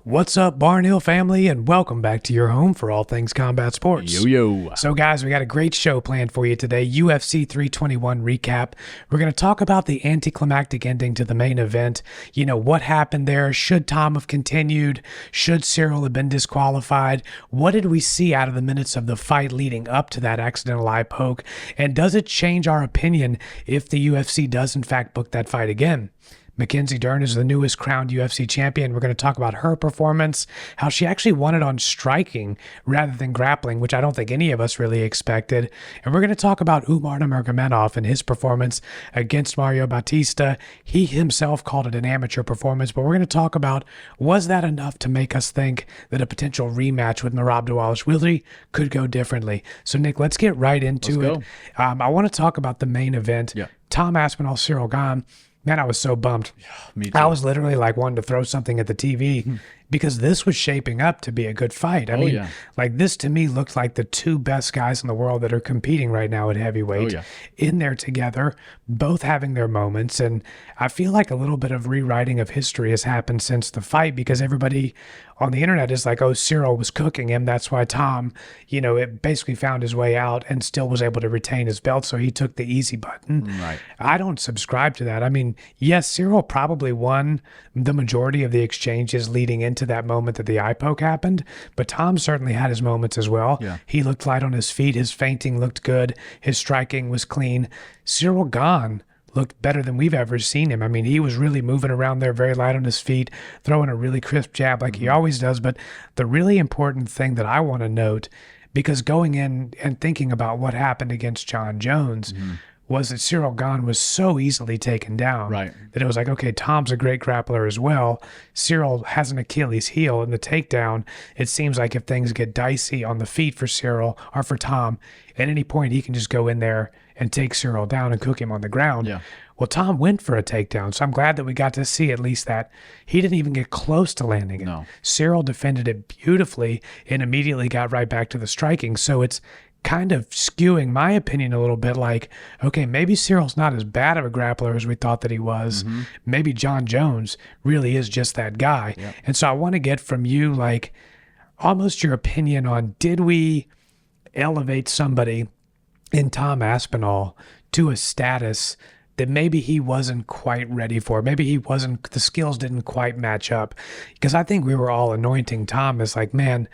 What's up, Barnhill family, and welcome back to your home for all things combat sports. Yo. So, guys, we got a great show planned for you today. UFC 321 recap. We're going to talk about the anticlimactic ending to the main event. You know, what happened there? Should Tom have continued? Should Ciryl have been disqualified? What did we see out of the minutes of the fight leading up to that accidental eye poke? And does it change our opinion if the UFC does, in fact, book that fight again? Mackenzie Dern is the newest crowned UFC champion. We're going to talk about her performance, how she actually won it on striking rather than grappling, which I don't think any of us really expected. And we're going to talk about Umar Nurmagomedov and his performance against Mario Bautista. He himself called it an amateur performance, but we're going to talk about, was that enough to make us think that a potential rematch with Merab Dvalishvili could go differently? So, Nick, let's get right into it. I want to talk about the main event. Yeah. Tom Aspinall, Ciryl Gane. Man, I was so bummed. Yeah, me too. I was literally like wanting to throw something at the TV because this was shaping up to be a good fight. I mean, like this to me looked like the two best guys in the world that are competing right now at heavyweight in there together, both having their moments. And I feel like a little bit of rewriting of history has happened since the fight because everybody on the internet is like, oh, Ciryl was cooking him. That's why Tom, you know, it basically found his way out and still was able to retain his belt. So he took the easy button. Right. I don't subscribe to that. I mean, yes, Ciryl probably won the majority of the exchanges leading into that moment that the eye poke happened, but Tom certainly had his moments as well. Yeah. He looked light on his feet. His feinting looked good. His striking was clean. Ciryl Gane looked better than we've ever seen him. I mean, he was really moving around there, very light on his feet, throwing a really crisp jab like he always does. But the really important thing that I want to note, because going in and thinking about what happened against Jon Jones, was that Ciryl Gane was so easily taken down that it was like, okay, Tom's a great grappler as well. Ciryl has an Achilles heel in the takedown. It seems like if things get dicey on the feet for Ciryl or for Tom, at any point he can just go in there and take Ciryl down and cook him on the ground. Yeah. Well, Tom went for a takedown, so I'm glad that we got to see at least that. He didn't even get close to landing it. No. Ciryl defended it beautifully and immediately got right back to the striking. So it's kind of skewing my opinion a little bit like, okay, maybe Cyryl's not as bad of a grappler as we thought that he was. Maybe Jon Jones really is just that guy. Yep. And so I want to get from you like almost your opinion on, did we elevate somebody in Tom Aspinall to a status that maybe he wasn't quite ready for? Maybe he wasn't, the skills didn't quite match up. Because I think we were all anointing Tom as like, man,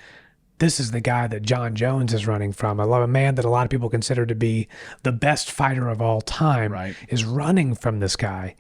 this is the guy that Jon Jones is running from. I love a man that a lot of people consider to be the best fighter of all time is running from this guy.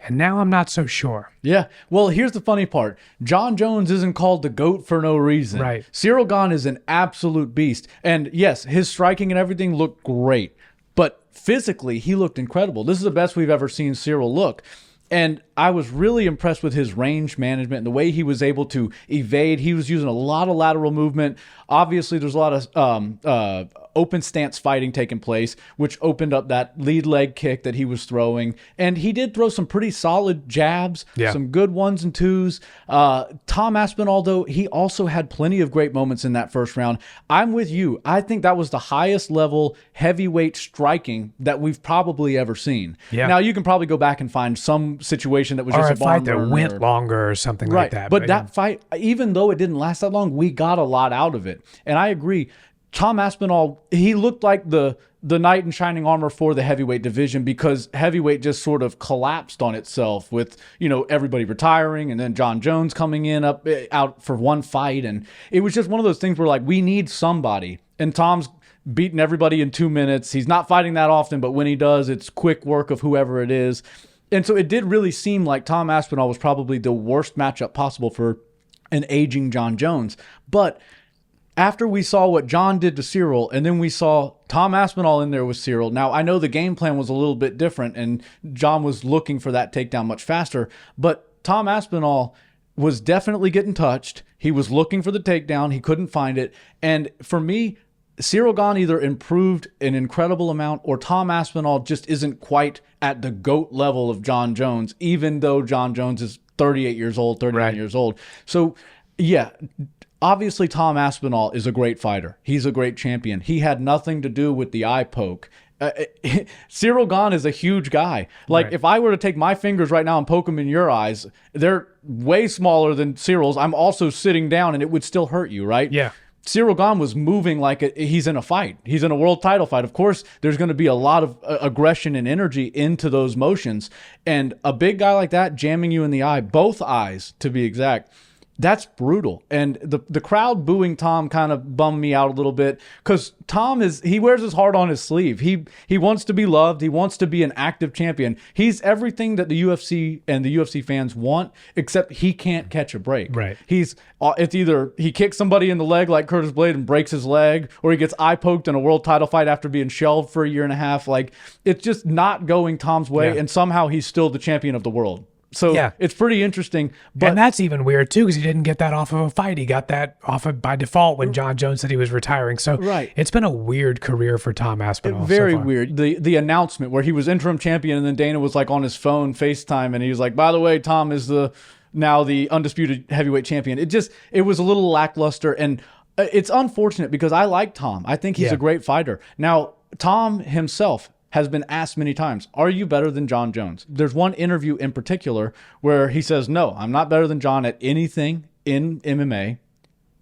And now I'm not so sure. Yeah. Well, here's the funny part. Jon Jones isn't called the GOAT for no reason. Right. Ciryl Gane is an absolute beast. And yes, his striking and everything looked great. But physically, he looked incredible. This is the best we've ever seen Ciryl look. And I was really impressed with his range management and the way he was able to evade. He was using a lot of lateral movement. Obviously, there's a lot of open stance fighting taking place, which opened up that lead leg kick that he was throwing. And he did throw some pretty solid jabs, some good ones and twos. Tom Aspinall, though, he also had plenty of great moments in that first round. I'm with you. I think that was the highest level heavyweight striking that we've probably ever seen. Yeah. Now, you can probably go back and find some situation that was just or a fight that barn burner went longer or something like that. But that fight, even though it didn't last that long, we got a lot out of it. And I agree. Tom Aspinall, he looked like the knight in shining armor for the heavyweight division because heavyweight just sort of collapsed on itself with, you know, everybody retiring and then Jon Jones coming in out for one fight. And it was just one of those things where like, we need somebody. And Tom's beating everybody in 2 minutes. He's not fighting that often, but when he does, it's quick work of whoever it is. And so it did really seem like Tom Aspinall was probably the worst matchup possible for an aging Jon Jones. But after we saw what Jon did to Ciryl, and then we saw Tom Aspinall in there with Ciryl. Now, I know the game plan was a little bit different, and Jon was looking for that takedown much faster, but Tom Aspinall was definitely getting touched. He was looking for the takedown. He couldn't find it. And for me, Ciryl Gane either improved an incredible amount or Tom Aspinall just isn't quite at the GOAT level of Jon Jones, even though Jon Jones is 38 years old, 39 years old. So, yeah, obviously Tom Aspinall is a great fighter. He's a great champion. He had nothing to do with the eye poke. Ciryl Gane is a huge guy. Like, Right. if I were to take my fingers right now and poke them in your eyes, they're way smaller than Cyryl's. I'm also sitting down, and it would still hurt you, right? Yeah. Ciryl Gane was moving like he's in a fight. He's in a world title fight. Of course, there's going to be a lot of aggression and energy into those motions. And a big guy like that jamming you in the eye, both eyes to be exact, that's brutal. And the crowd booing Tom kind of bummed me out a little bit, because Tom he wears his heart on his sleeve. He wants to be loved. He wants to be an active champion. He's everything that the UFC and the UFC fans want, except he can't catch a break. Right. It's either he kicks somebody in the leg like Curtis Blade and breaks his leg, or he gets eye poked in a world title fight after being shelved for a year and a half. Like, it's just not going Tom's way, Yeah. and somehow he's still the champion of the world. So Yeah. it's pretty interesting. But And that's even weird too, because he didn't get that off of a fight. He got that off of by default when Jon Jones said he was retiring. So Right. it's been a weird career for Tom Aspinall. very so far. weird. The announcement where he was interim champion, and then Dana was like on his phone FaceTime, and he was like, by the way, Tom is now the undisputed heavyweight champion. It was a little lackluster, and it's unfortunate because I like Tom. I think he's Yeah. a great fighter. Now, Tom himself has been asked many times, are you better than Jon Jones? There's one interview in particular where he says, no, I'm not better than Jon at anything in MMA,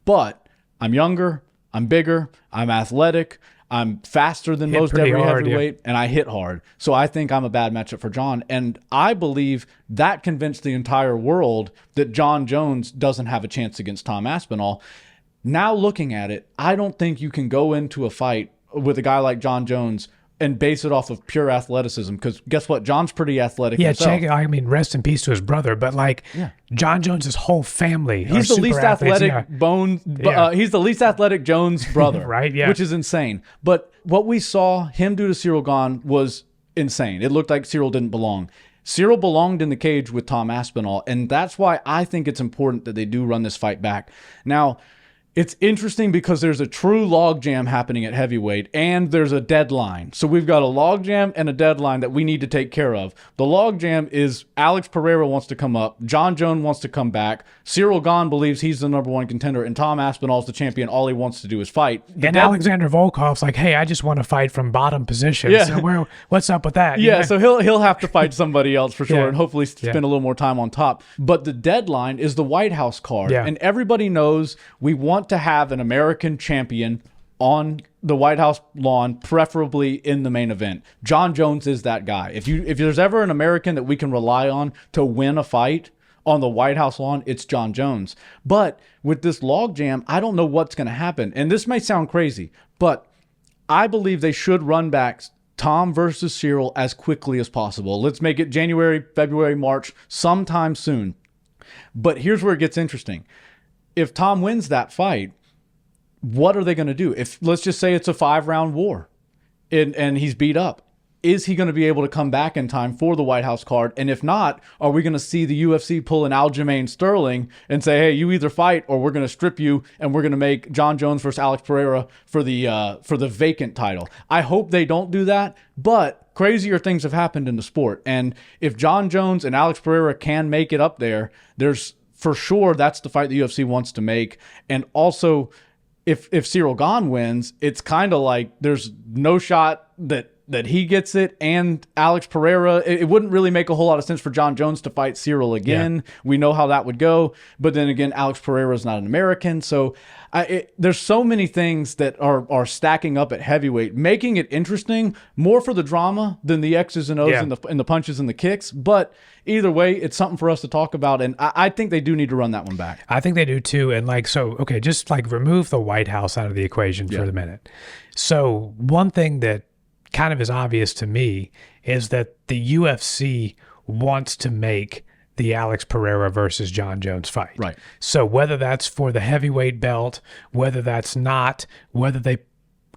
but I'm younger, I'm bigger, I'm athletic, I'm faster than most pretty every hard, heavyweight, and I hit hard. So I think I'm a bad matchup for Jon. And I believe that convinced the entire world that Jon Jones doesn't have a chance against Tom Aspinall. Now looking at it, I don't think you can go into a fight with a guy like Jon Jones and base it off of pure athleticism, because guess what? Jon's pretty athletic Yeah, himself. check it. I mean, rest in peace to his brother, but like Jon Jones's whole family. He's are the least super athletes. athletic Yeah. he's the least athletic Jones brother, Right, yeah. which is insane. But what we saw him do to Ciryl Gane was insane. It looked like Ciryl didn't belong. Ciryl belonged in the cage with Tom Aspinall, and that's why I think it's important that they do run this fight back. Now, it's interesting because there's a true logjam happening at heavyweight, and there's a deadline. So we've got a logjam and a deadline that we need to take care of. The logjam is Alex Pereira wants to come up, Jon Jones wants to come back, Ciryl Gane believes he's the #1 contender, and Tom Aspinall's the champion. All he wants to do is fight. And Alexander Volkov's like, hey, I just want to fight from bottom position. Yeah. So what's up with that? You Yeah, know? so he'll have to fight somebody else for sure, Yeah. and hopefully spend a little more time on top. But the deadline is the White House card, Yeah. and everybody knows we want to have an American champion on the White House lawn, preferably in the main event. Jon Jones is that guy. If there's ever an American that we can rely on to win a fight on the White House lawn, it's Jon Jones. But with this logjam, I don't know what's going to happen. And this may sound crazy, but I believe they should run back Tom versus Ciryl as quickly as possible. Let's make it January, February, March, sometime soon. But here's where it gets interesting. If Tom wins that fight, what are they going to do? If let's just say it's a 5-round war and he's beat up, is he going to be able to come back in time for the White House card? And if not, are we going to see the UFC pull an Aljamain Sterling and say, hey, you either fight or we're going to strip you and we're going to make Jon Jones versus Alex Pereira for the vacant title? I hope they don't do that, but crazier things have happened in the sport. And if Jon Jones and Alex Pereira can make it up there, there's for sure that's the fight the UFC wants to make. And also, if Ciryl Gane wins, it's kind of like there's no shot that he gets it, and Alex Pereira, it wouldn't really make a whole lot of sense for Jon Jones to fight Ciryl again. Yeah. We know how that would go. But then again, Alex Pereira is not an American. So there's so many things that are stacking up at heavyweight, making it interesting, more for the drama than the X's and O's and the punches and the kicks. But either way, it's something for us to talk about. And I think they do need to run that one back. I think they do too. And okay, just like remove the White House out of the equation for the minute. So one thing that kind of is obvious to me is that the UFC wants to make the Alex Pereira versus Jon Jones fight. Right. So whether that's for the heavyweight belt, whether that's not, whether they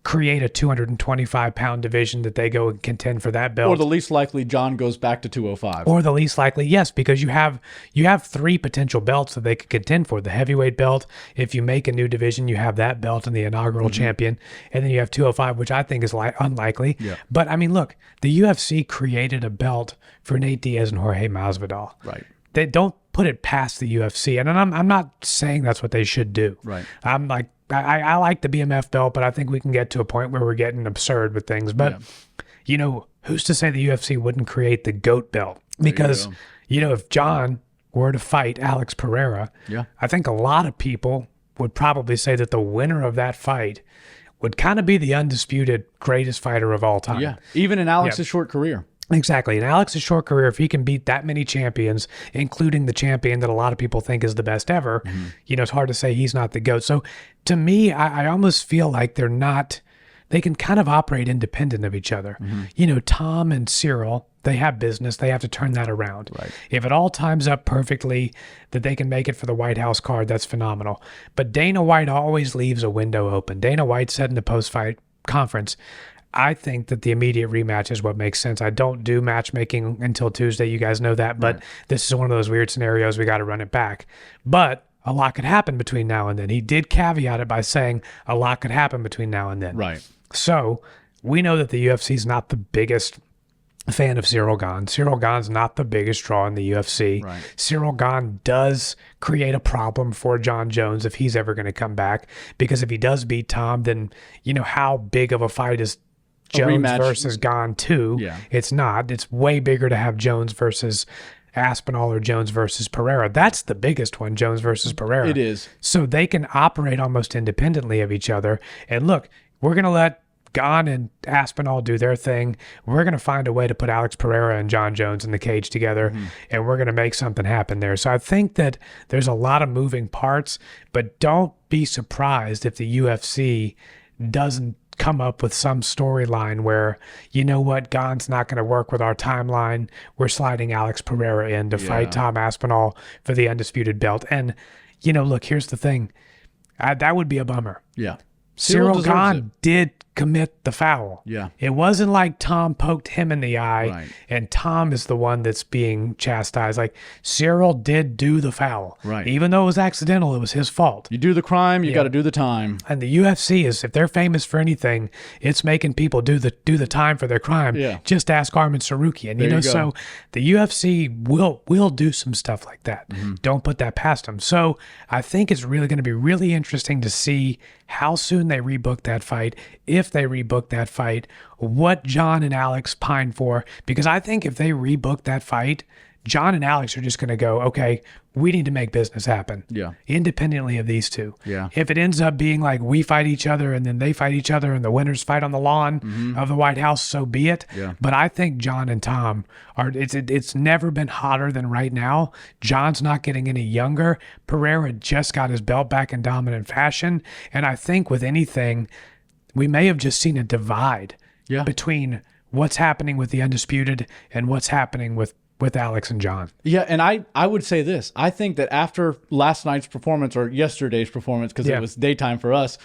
create a 225-pound division that they go and contend for that belt. Or the least likely, Jon goes back to 205. Or the least likely, yes, because you have 3 potential belts that they could contend for. The heavyweight belt, if you make a new division, you have that belt and the inaugural champion. And then you have 205, which I think is unlikely. Yeah. But, I mean, look, the UFC created a belt for Nate Diaz and Jorge Masvidal. Right. They don't put it past the UFC. And I'm not saying that's what they should do. Right. I'm like, I like the BMF belt, but I think we can get to a point where we're getting absurd with things. But who's to say the UFC wouldn't create the GOAT belt? Because, if Jon were to fight Alex Pereira, I think a lot of people would probably say that the winner of that fight would kind of be the undisputed greatest fighter of all time. Yeah, even in Alex's short career. Exactly. In Alex's short career, if he can beat that many champions, including the champion that a lot of people think is the best ever, it's hard to say he's not the GOAT. So to me, I almost feel like they can kind of operate independent of each other. Tom and Ciryl, they have business. They have to turn that around. Right. If it all times up perfectly that they can make it for the White House card, that's phenomenal. But Dana White always leaves a window open. Dana White said in the post-fight conference, I think that the immediate rematch is what makes sense. I don't do matchmaking until Tuesday. You guys know that. But this is one of those weird scenarios. We got to run it back. But a lot could happen between now and then. He did caveat it by saying a lot could happen between now and then. Right. So we know that the UFC is not the biggest fan of Ciryl Gane. Ciryl Gane's not the biggest draw in the UFC. Right. Ciryl Gane does create a problem for Jon Jones if he's ever going to come back, because if he does beat Tom, then how big of a fight is Jones versus Gane 2? Yeah. It's not. It's way bigger to have Jones versus Aspinall or Jones versus Pereira. That's the biggest one, Jones versus Pereira. It is. So they can operate almost independently of each other. And look, we're going to let Gane and Aspinall do their thing. We're going to find a way to put Alex Pereira and Jon Jones in the cage together, and we're going to make something happen there. So I think that there's a lot of moving parts, but don't be surprised if the UFC doesn't come up with some storyline where, Gane's not going to work with our timeline. We're sliding Alex Pereira in to fight Tom Aspinall for the undisputed belt. And, look, here's the thing. That would be a bummer. Yeah. Ciryl Gane did commit the foul. Yeah. It wasn't like Tom poked him in the eye, Right. and Tom is the one that's being chastised. Like, Ciryl did do the foul. Right. Even though it was accidental, it was his fault. You do the crime, you got to do the time. And the UFC is, if they're famous for anything, it's making people do the time for their crime. Yeah. Just ask Armin Sarukian. There you go. So the UFC will do some stuff like that. Don't put that past them. So I think it's really going to be really interesting to see how soon they rebook that fight, if they rebook that fight, what Jon and Alex pine for. Because I think if they rebook that fight, Jon and Alex are just going to go, okay, we need to make business happen. Yeah. Independently of these two. Yeah. If it ends up being like we fight each other and then they fight each other and the winners fight on the lawn of the White House, so be it. Yeah. But I think Jon and Tom it's never been hotter than right now. Jon's not getting any younger. Pereira just got his belt back in dominant fashion. And I think with anything, we may have just seen a divide between what's happening with the Undisputed and what's happening with Alex and Jon. Yeah, and I would say this. I think that after last night's performance, or yesterday's performance, because it was daytime for us,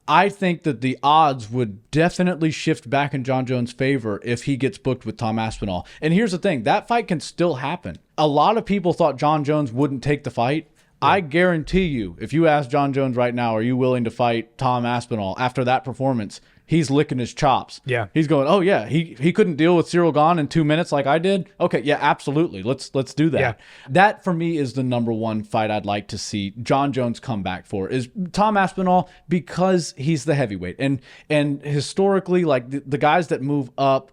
I think that the odds would definitely shift back in Jon Jones' favor if he gets booked with Tom Aspinall. And here's the thing. That fight can still happen. A lot of people thought Jon Jones wouldn't take the fight. I guarantee you, if you ask Jon Jones right now, are you willing to fight Tom Aspinall after that performance, he's licking his chops. Yeah. He's going, oh, yeah, he couldn't deal with Ciryl Gane in 2 minutes like I did. Okay, yeah, absolutely. Let's do that. Yeah. That, for me, is the number one fight I'd like to see Jon Jones come back for, is Tom Aspinall, because he's the heavyweight. And historically, like the guys that move up,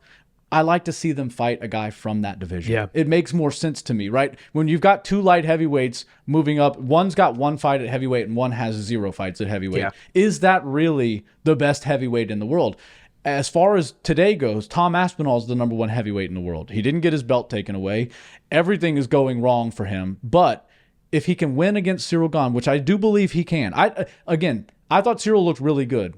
I like to see them fight a guy from that division. Yeah. It makes more sense to me, right? When you've got two light heavyweights moving up, one's got one fight at heavyweight and one has 0 fights at heavyweight. Yeah. Is that really the best heavyweight in the world? As far as today goes, Tom Aspinall is the number 1 heavyweight in the world. He didn't get his belt taken away. Everything is going wrong for him. But if he can win against Ciryl Gane, which I do believe he can. I thought Ciryl looked really good.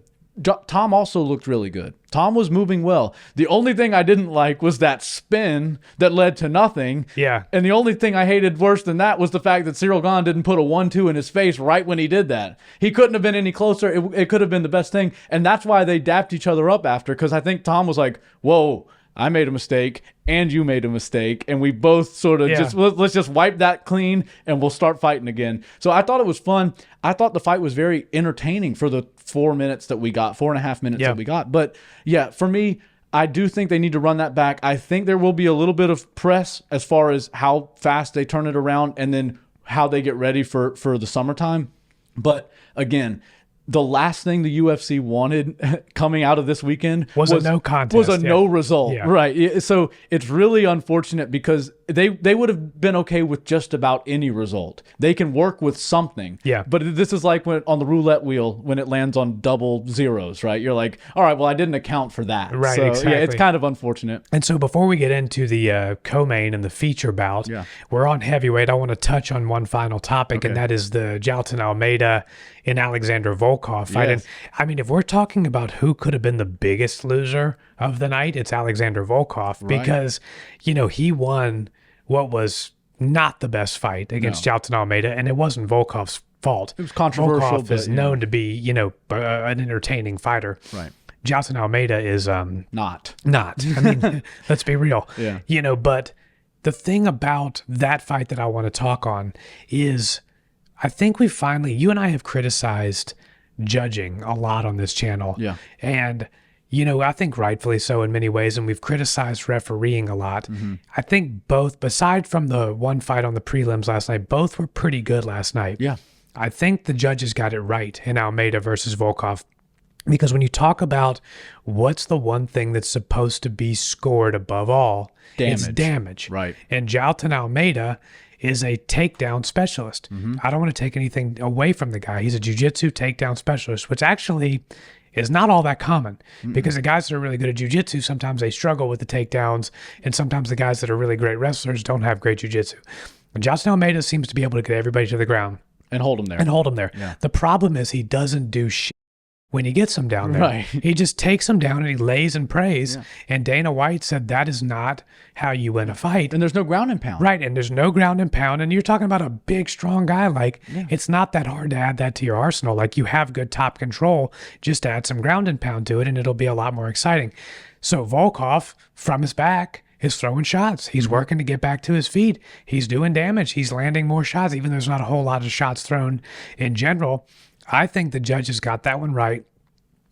Tom also looked really good. Tom was moving well. The only thing I didn't like was that spin that led to nothing. Yeah. And the only thing I hated worse than that was the fact that Ciryl Gane didn't put a 1-2 in his face right when he did that. He couldn't have been any closer. It could have been the best thing. And that's why they dapped each other up after, because I think Tom was like, whoa, I made a mistake and you made a mistake, and we both sort of let's just wipe that clean and we'll start fighting again. So I thought it was fun. I thought the fight was very entertaining for the 4 minutes that we got, 4.5 minutes that we got. But yeah, for me, I do think they need to run that back. I think there will be a little bit of press as far as how fast they turn it around and then how they get ready for the summertime. But again, the last thing the UFC wanted coming out of this weekend was a no contest. Was a no result. Yeah. Right. So it's really unfortunate because they would have been okay with just about any result. They can work with something. Yeah. But this is like when on the roulette wheel when it lands on double zeros, right? You're like, all right, well, I didn't account for that. Right, so, exactly. Yeah, it's kind of unfortunate. And so before we get into the co-main and the feature bout, we're on heavyweight. I want to touch on one final topic, and that is the Jailton Almeida and Alexander Volkov fight. Yes. And I mean, if we're talking about who could have been the biggest loser of the night, it's Alexander Volkov because, he won what was not the best fight against Jailton Almeida, and it wasn't Volkov's fault. It was controversial. Volkov is known to be, an entertaining fighter. Right. Jailton Almeida is not. I mean, let's be real. Yeah. But the thing about that fight that I want to talk on is I think we finally, you and I have criticized judging a lot on this channel. Yeah. And, I think rightfully so in many ways, and we've criticized refereeing a lot. Mm-hmm. I think both, beside from the one fight on the prelims last night, both were pretty good last night. Yeah. I think the judges got it right in Almeida versus Volkov. Because when you talk about what's the one thing that's supposed to be scored above all, it's damage. Right. And Jailton Almeida is a takedown specialist. Mm-hmm. I don't want to take anything away from the guy. He's a jiu-jitsu takedown specialist, which actually is not all that common because the guys that are really good at jiu-jitsu, sometimes they struggle with the takedowns, and sometimes the guys that are really great wrestlers don't have great jiu-jitsu. And Jailton Almeida seems to be able to get everybody to the ground. And hold them there. Yeah. The problem is he doesn't do shit when he gets him down there. Right. He just takes him down and he lays and prays. Yeah. And Dana White said that is not how you win a fight. And there's no ground and pound. Right. And there's no ground and pound. And you're talking about a big, strong guy. It's not that hard to add that to your arsenal. Like, you have good top control. Just add some ground and pound to it and it'll be a lot more exciting. So Volkov, from his back, is throwing shots. He's working to get back to his feet. He's doing damage. He's landing more shots, even though there's not a whole lot of shots thrown in general. I think the judges got that one right.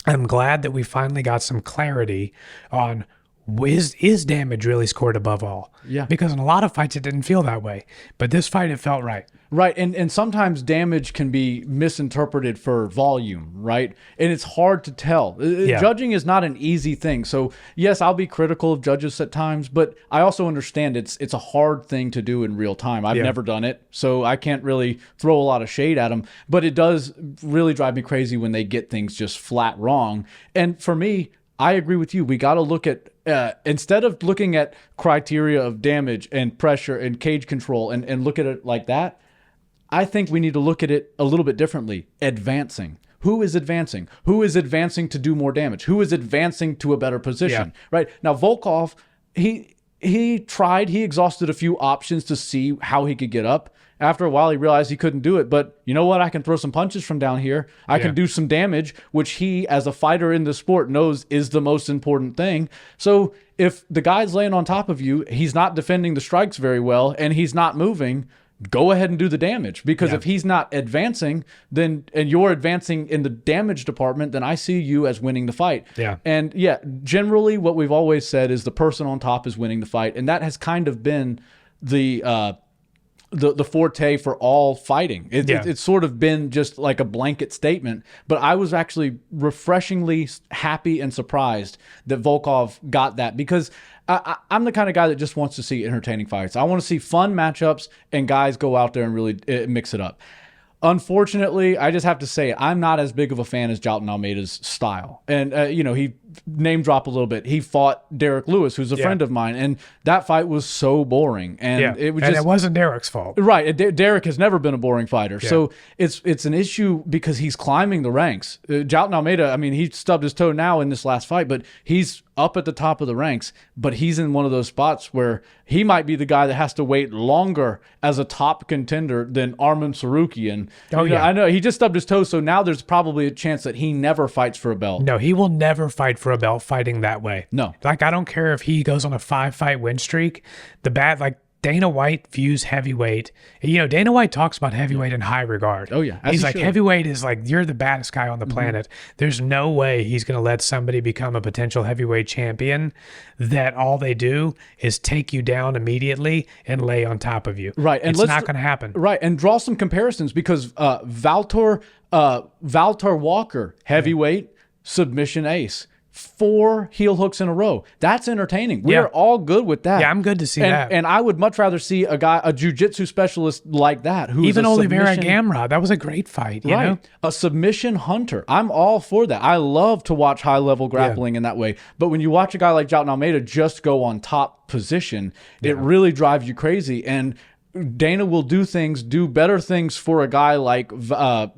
I'm glad that we finally got some clarity on is damage really scored above all? Yeah. Because in a lot of fights, it didn't feel that way. But this fight, it felt right. Right. And sometimes damage can be misinterpreted for volume, right? And it's hard to tell. Yeah. Judging is not an easy thing. So, yes, I'll be critical of judges at times, but I also understand it's a hard thing to do in real time. I've never done it, so I can't really throw a lot of shade at them. But it does really drive me crazy when they get things just flat wrong. And for me, I agree with you. We got to look at, instead of looking at criteria of damage and pressure and cage control and look at it like that, I think we need to look at it a little bit differently. Advancing. Who is advancing? Who is advancing to do more damage? Who is advancing to a better position? Yeah. Right? Now, Volkov, he exhausted a few options to see how he could get up. After a while, he realized he couldn't do it. But you know what? I can throw some punches from down here. I can do some damage, which he, as a fighter in the sport, knows is the most important thing. So if the guy's laying on top of you, he's not defending the strikes very well, and he's not moving, go ahead and do the damage. Because if he's not advancing, then and you're advancing in the damage department, then I see you as winning the fight. Yeah. And generally what we've always said is the person on top is winning the fight. And that has kind of been the forte for all fighting. It's sort of been just like a blanket statement. But I was actually refreshingly happy and surprised that Volkov got that, because I'm the kind of guy that just wants to see entertaining fights. I want to see fun matchups and guys go out there and really mix it up. Unfortunately, I just have to say, I'm not as big of a fan as Jailton Almeida's style. And, he name drop a little bit. He fought Derek Lewis, who's a friend of mine, and that fight was so boring. And it was it wasn't Derek's fault. Right. Derek has never been a boring fighter. Yeah. So it's an issue because he's climbing the ranks. Jailton Almeida, I mean, he stubbed his toe now in this last fight, but he's up at the top of the ranks. But he's in one of those spots where he might be the guy that has to wait longer as a top contender than Arman Sarukian. I know he just stubbed his toe, so now there's probably a chance that he never fights for a belt. No, he will never fight for a belt fighting that way. No. Like, I don't care if he goes on a 5-fight win streak. The Dana White views heavyweight. You know, Dana White talks about heavyweight in high regard. Oh, yeah. As He's he like, should. heavyweight is like, you're the baddest guy on the planet. There's no way he's going to let somebody become a potential heavyweight champion that all they do is take you down immediately and lay on top of you. Right. And it's not going to happen. Right. And draw some comparisons because Valter Walker, heavyweight, submission ace. 4 heel hooks in a row. That's entertaining. We're all good with that. Yeah, I'm good to see that. And I would much rather see a jiu-jitsu specialist like that. Who's even a Oliveira submission, Gamrot. That was a great fight. You know? A submission hunter. I'm all for that. I love to watch high-level grappling in that way. But when you watch a guy like Jailton Almeida just go on top position, it really drives you crazy. And Dana will do better things for a guy like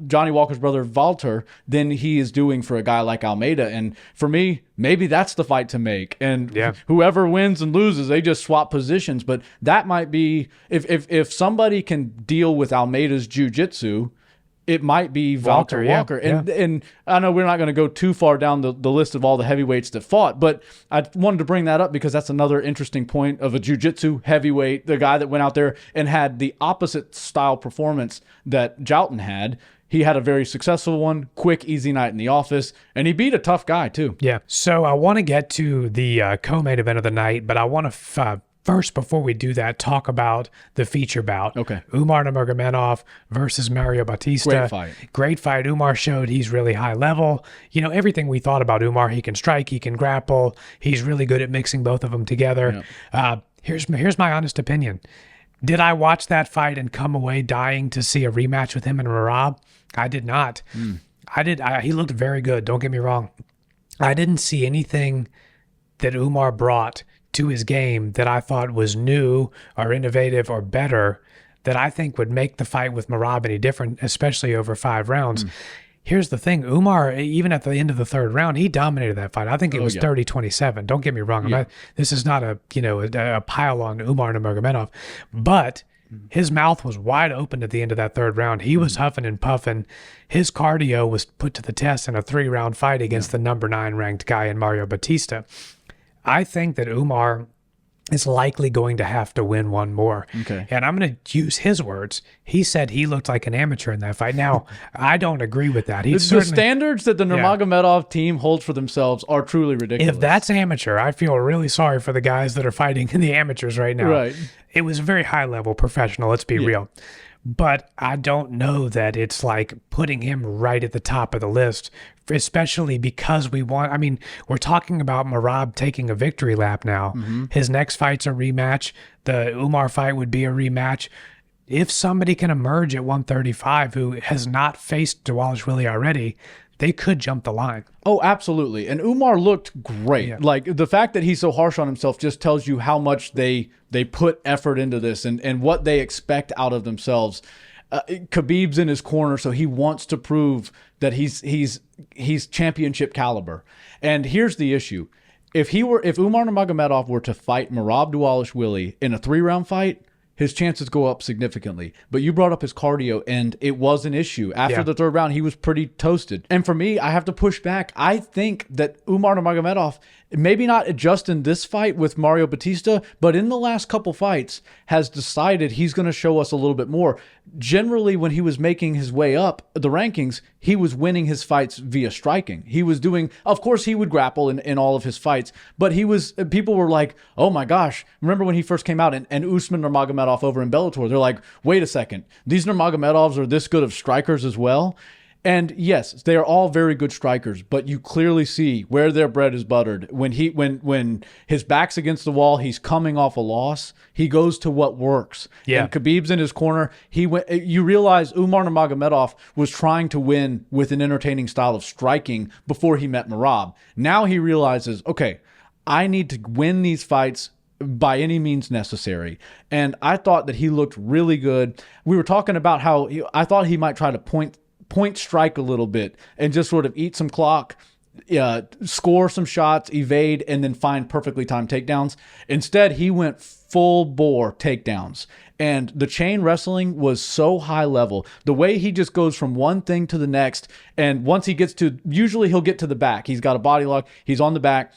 Johnny Walker's brother Valter than he is doing for a guy like Almeida. And for me, maybe that's the fight to make. And whoever wins and loses, they just swap positions. But that might be, if somebody can deal with Almeida's jiu-jitsu, it might be Valter Walker. And I know we're not going to go too far down the list of all the heavyweights that fought, but I wanted to bring that up because that's another interesting point of a jiu-jitsu heavyweight, the guy that went out there and had the opposite style performance that Jailton had. He had a very successful one, quick, easy night in the office, and he beat a tough guy too. Yeah. So I want to get to the co-main event of the night, but I want to first, before we do that, talk about the feature bout. Okay. Umar Nurmagomedov versus Mario Bautista. Great fight. Great fight. Umar showed he's really high level. You know, everything we thought about Umar. He can strike, he can grapple. He's really good at mixing both of them together. Yeah. Here's my honest opinion. Did I watch that fight and come away dying to see a rematch with him and Merab? I did not. He looked very good. Don't get me wrong. I didn't see anything that Umar brought to his game that I thought was new or innovative or better that I think would make the fight with Merab any different, especially over 5 rounds. Here's the thing. Umar, even at the end of the 3rd round, he dominated that fight. I think it was 30-27. Don't get me wrong. This is not a pile on Umar Nurmagomedov, but his mouth was wide open at the end of that 3rd round. He was huffing and puffing. His cardio was put to the test in a 3-round fight against the number 9 ranked guy in Mario Bautista. I think that Umar is likely going to have to win one more. Okay. And I'm going to use his words. He said he looked like an amateur in that fight. Now, I don't agree with that. The standards that the Nurmagomedov team holds for themselves are truly ridiculous. If that's amateur, I feel really sorry for the guys that are fighting in the amateurs right now. Right. It was very high-level professional, let's be real. But I don't know that it's like putting him right at the top of the list, especially because we're talking about Merab taking a victory lap now. His next fight's a rematch. The Umar fight would be a rematch. If somebody can emerge at 135 who has not faced Dvalishvili already, they could jump the line. Oh, absolutely. And Umar looked great. Yeah. Like, the fact that he's so harsh on himself just tells you how much they put effort into this and what they expect out of themselves. Khabib's in his corner, so he wants to prove that he's championship caliber. And here's the issue. If Umar Nurmagomedov were to fight Merab Dvalishvili in a 3-round fight, his chances go up significantly. But you brought up his cardio, and it was an issue. After the 3rd round, he was pretty toasted. And for me, I have to push back. I think that Umar Nurmagomedov, maybe not just in this fight with Mario Bautista, but in the last couple fights, has decided he's going to show us a little bit more. Generally, when he was making his way up the rankings, he was winning his fights via striking. He was doing, of course, he would grapple in all of his fights, but people were like, oh my gosh, remember when he first came out and Usman Nurmagomedov over in Bellator, they're like, wait a second, these Nurmagomedovs are this good of strikers as well? And yes, they are all very good strikers, but you clearly see where their bread is buttered. When his back's against the wall, he's coming off a loss. He goes to what works. Yeah. And Khabib's in his corner. You realize Umar Nurmagomedov was trying to win with an entertaining style of striking before he met Merab. Now he realizes, okay, I need to win these fights by any means necessary. And I thought that he looked really good. We were talking about how I thought he might try to point strike a little bit and just sort of eat some clock, score some shots, evade, and then find perfectly timed takedowns. Instead, he went full bore takedowns. And the chain wrestling was so high level. The way he just goes from one thing to the next. And once he gets to, usually he'll get to the back. He's got a body lock. He's on the back.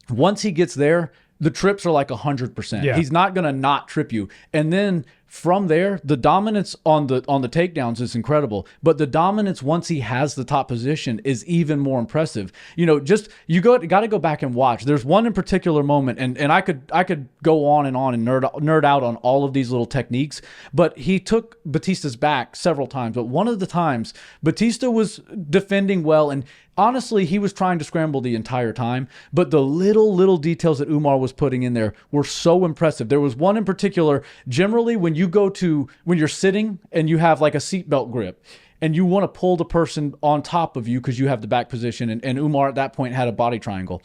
Once he gets there, the trips are like 100%. Yeah. He's not going to not trip you. And then from there, the dominance on the takedowns is incredible, but the dominance once he has the top position is even more impressive. You know, just you got to go back and watch. There's one in particular moment, and I could go on and nerd out on all of these little techniques, but he took Bautista's back several times. But one of the times, Bautista was defending well, and honestly, he was trying to scramble the entire time, but the little details that Umar was putting in there were so impressive. There was one in particular, generally when you're sitting and you have like a seatbelt grip and you want to pull the person on top of you because you have the back position, and Umar at that point had a body triangle.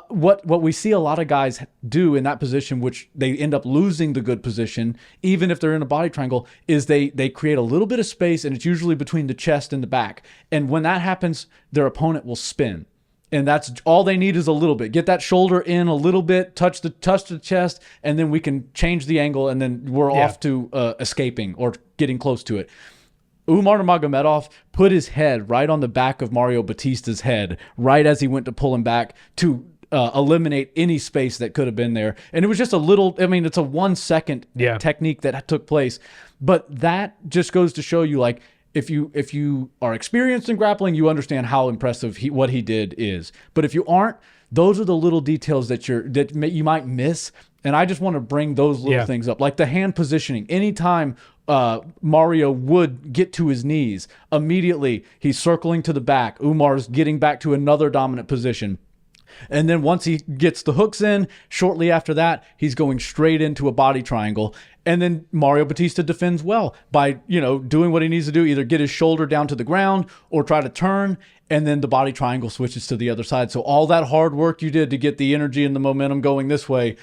What we see a lot of guys do in that position, which they end up losing the good position, even if they're in a body triangle, is they create a little bit of space, and it's usually between the chest and the back. And when that happens, their opponent will spin. And that's all they need is a little bit. Get that shoulder in a little bit, touch the chest, and then we can change the angle, and then we're off to escaping or getting close to it. Umar Nurmagomedov put his head right on the back of Mario Bautista's head right as he went to pull him back to eliminate any space that could have been there. And it was just a little, I mean, it's a 1 second technique that took place. But that just goes to show you, like, if you are experienced in grappling, you understand how impressive what he did is. But if you aren't, those are the little details that you might miss. And I just want to bring those little things up, like the hand positioning. Anytime Mario would get to his knees, immediately he's circling to the back. Umar's getting back to another dominant position. And then once he gets the hooks in, shortly after that, he's going straight into a body triangle. And then Mario Bautista defends well by, doing what he needs to do, either get his shoulder down to the ground or try to turn, and then the body triangle switches to the other side. So all that hard work you did to get the energy and the momentum going this way,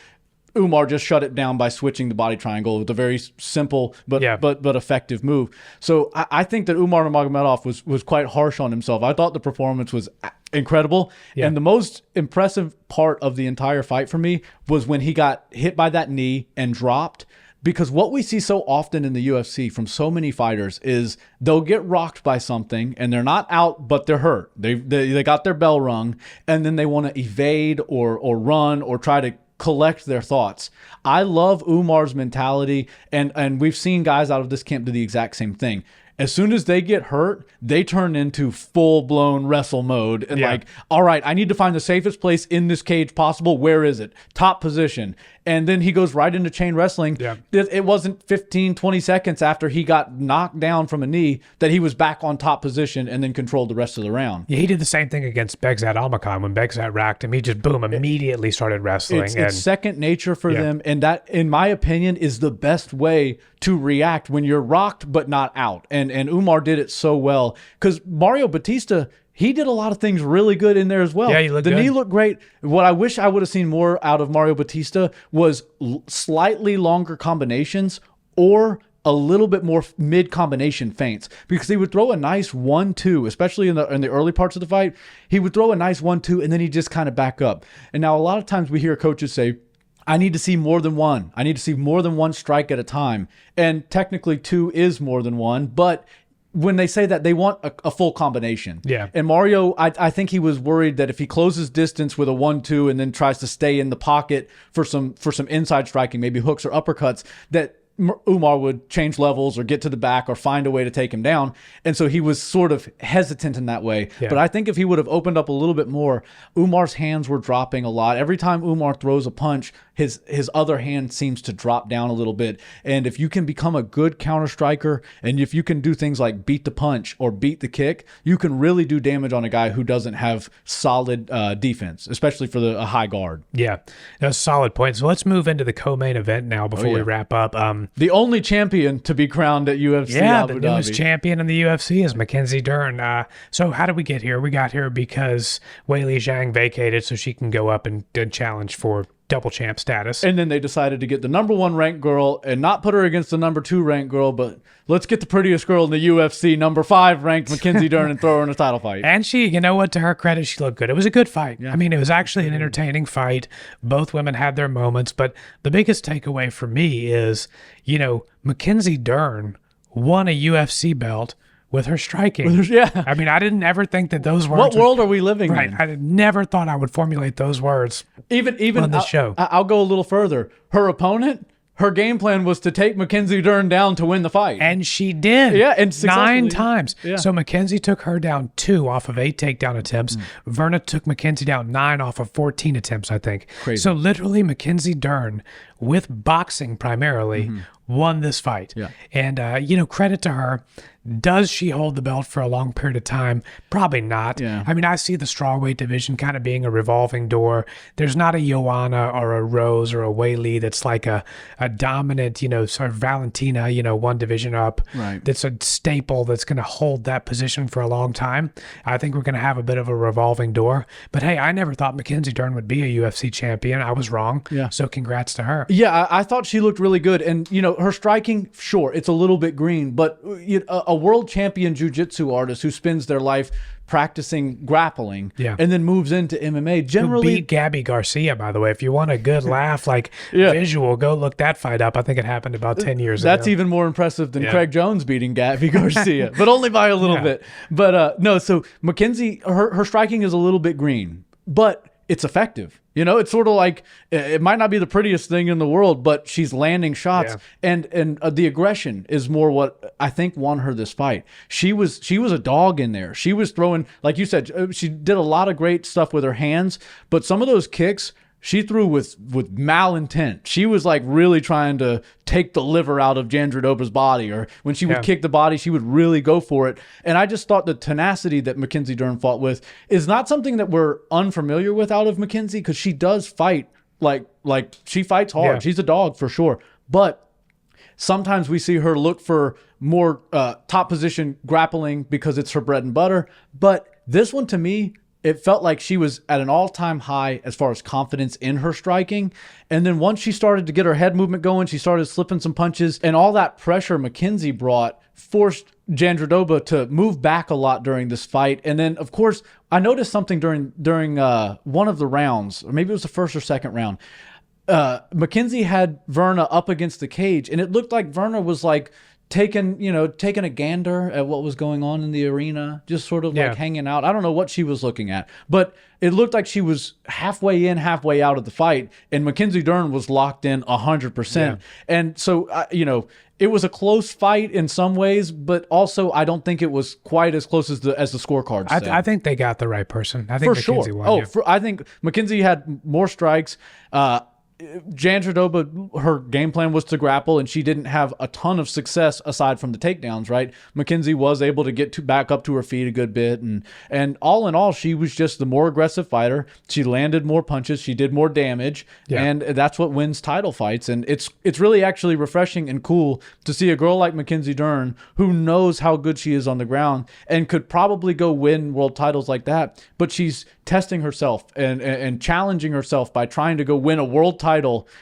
Umar just shut it down by switching the body triangle with a very simple but effective move. So I think that Umar Nurmagomedov was quite harsh on himself. I thought the performance was incredible. Yeah. And the most impressive part of the entire fight for me was when he got hit by that knee and dropped. Because what we see so often in the UFC from so many fighters is they'll get rocked by something and they're not out, but they're hurt. They got their bell rung, and then they want to evade or run or try to collect their thoughts. I love Umar's mentality, and we've seen guys out of this camp do the exact same thing. As soon as they get hurt, they turn into full-blown wrestle mode and like, all right, I need to find the safest place in this cage possible. Where is it? Top position. And then he goes right into chain wrestling. Yeah. It wasn't 15, 20 seconds after he got knocked down from a knee that he was back on top position and then controlled the rest of the round. Yeah, he did the same thing against Begzat Almakhan. When Begzat racked him, he just, immediately started wrestling. It's second nature for them. And that, in my opinion, is the best way to react when you're rocked but not out. And Umar did it so well. Because Mario Bautista, he did a lot of things really good in there as well. Yeah, he looked good. The knee looked great. What I wish I would have seen more out of Mario Bautista was slightly longer combinations or a little bit more mid-combination feints, because he would throw a nice 1-2, especially in the early parts of the fight. He would throw a nice 1-2, and then he'd just kind of back up. And now a lot of times we hear coaches say, I need to see more than one. I need to see more than one strike at a time. And technically 2 is more than one, but when they say that, they want a full combination. Yeah. And Mario, I think he was worried that if he closes distance with a 1-2 and then tries to stay in the pocket for some inside striking, maybe hooks or uppercuts, that Umar would change levels or get to the back or find a way to take him down. And so he was sort of hesitant in that way. Yeah. But I think if he would have opened up a little bit more, Umar's hands were dropping a lot. Every time Umar throws a punch, his other hand seems to drop down a little bit. And if you can become a good counter striker, and if you can do things like beat the punch or beat the kick, you can really do damage on a guy who doesn't have solid defense, especially for a high guard. Yeah, that's a solid point. So let's move into the co-main event now before we wrap up. The only champion to be crowned at UFC Abu Dhabi. Newest champion in the UFC is Mackenzie Dern. So how did we get here? We got here because Weili Zhang vacated so she can go up and challenge for double champ status. And then they decided to get the number 1 ranked girl and not put her against the number 2 ranked girl, but let's get the prettiest girl in the UFC, number 5 ranked Mackenzie Dern, and throw her in a title fight. And she, to her credit, she looked good. It was a good fight. Yeah. I mean, it was actually an entertaining fight. Both women had their moments, but the biggest takeaway for me is, Mackenzie Dern won a UFC belt with her striking. Yeah. I mean, I didn't ever think that those words. What world are we living Right. in? I never thought I would formulate those words. Even on this show. I'll go a little further. Her opponent, her game plan was to take Mackenzie Dern down to win the fight. And she did. Yeah, and successfully. 9 times. Yeah. So Mackenzie took her down 2 off of 8 takedown attempts. Verna took Mackenzie down 9 off of 14 attempts, I think. Crazy. So literally Mackenzie Dern, with boxing primarily, won this fight. Yeah. And, credit to her. Does she hold the belt for a long period of time? Probably not. Yeah. I mean, I see the strawweight division kind of being a revolving door. There's not a Joanna or a Rose or a Weili that's like a dominant, sort of Valentina, one division up. Right. That's a staple that's going to hold that position for a long time. I think we're going to have a bit of a revolving door. But hey, I never thought Mackenzie Dern would be a UFC champion. I was wrong. Yeah. So congrats to her. Yeah, I thought she looked really good. And, her striking, sure, it's a little bit green, but a world champion jiu-jitsu artist who spends their life practicing grappling and then moves into MMA generally beat Gabby Garcia, by the way. If you want a good laugh, visual, go look that fight up. I think it happened about 10 years ago. That's even more impressive than Craig Jones beating Gabby Garcia, but only by a little bit. But no, so Mackenzie, her striking is a little bit green, but it's effective. It's sort of like, it might not be the prettiest thing in the world, but she's landing shots, and the aggression is more what I think won her this fight. She was a dog in there. She was throwing, like you said, she did a lot of great stuff with her hands, but some of those kicks she threw with malintent. She was like really trying to take the liver out of Jandradoba's body, or when she would kick the body, she would really go for it. And I just thought the tenacity that Mackenzie Dern fought with is not something that we're unfamiliar with out of Mackenzie, because she does fight like she fights hard. Yeah. She's a dog for sure. But sometimes we see her look for more top position grappling because it's her bread and butter. But this one, to me, it felt like she was at an all-time high as far as confidence in her striking. And then once she started to get her head movement going, she started slipping some punches, and all that pressure Mackenzie brought forced Jandradoba to move back a lot during this fight. And then, of course, I noticed something during one of the rounds, or maybe it was the first or second round. Mackenzie had Verna up against the cage, and it looked like Verna was like taking a gander at what was going on in the arena, just sort of like hanging out. I don't know what she was looking at, but it looked like she was halfway in, halfway out of the fight, and Mackenzie Dern was locked in 100%. And so, it was a close fight in some ways, but also I don't think it was quite as close as the scorecards said. I think they got the right person. I think for Mackenzie sure. won. I think Mackenzie had more strikes. Jandradoba, her game plan was to grapple, and she didn't have a ton of success aside from the takedowns, right? Mackenzie was able to get back up to her feet a good bit, and all in all, she was just the more aggressive fighter. She landed more punches, she did more damage, and that's what wins title fights. And it's really actually refreshing and cool to see a girl like Mackenzie Dern, who knows how good she is on the ground and could probably go win world titles like that, but she's testing herself and challenging herself by trying to go win a world title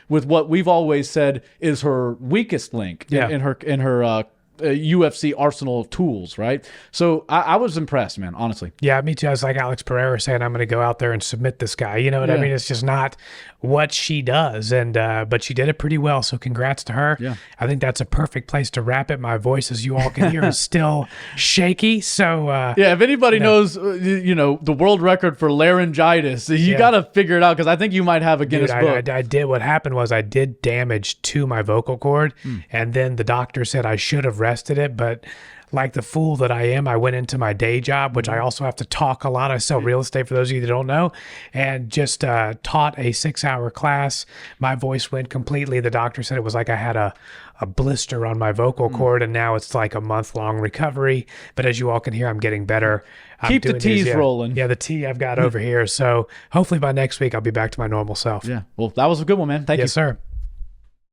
with what we've always said is her weakest link in her UFC arsenal of tools, right? So I was impressed, man, honestly. Yeah, me too. I was like Alex Pereira saying, I'm going to go out there and submit this guy. You know what I mean? It's just not what she does. And but she did it pretty well. So congrats to her. Yeah. I think that's a perfect place to wrap it. My voice, as you all can hear, is still shaky. So if anybody knows, the world record for laryngitis, you got to figure it out, because I think you might have a Guinness book. I did. What happened was I did damage to my vocal cord, and then the doctor said I should have rested it, but like the fool that I am, I went into my day job, which I also have to talk a lot. I sell real estate, for those of you that don't know, and just taught a 6-hour class. My voice went completely. The doctor said it was like I had a blister on my vocal cord, and now it's like a month-long recovery. But as you all can hear, I'm getting better. Keep the teas rolling. Yeah, the tea I've got over here. So hopefully by next week, I'll be back to my normal self. Yeah. Well, that was a good one, man. Thank you. Yes, sir.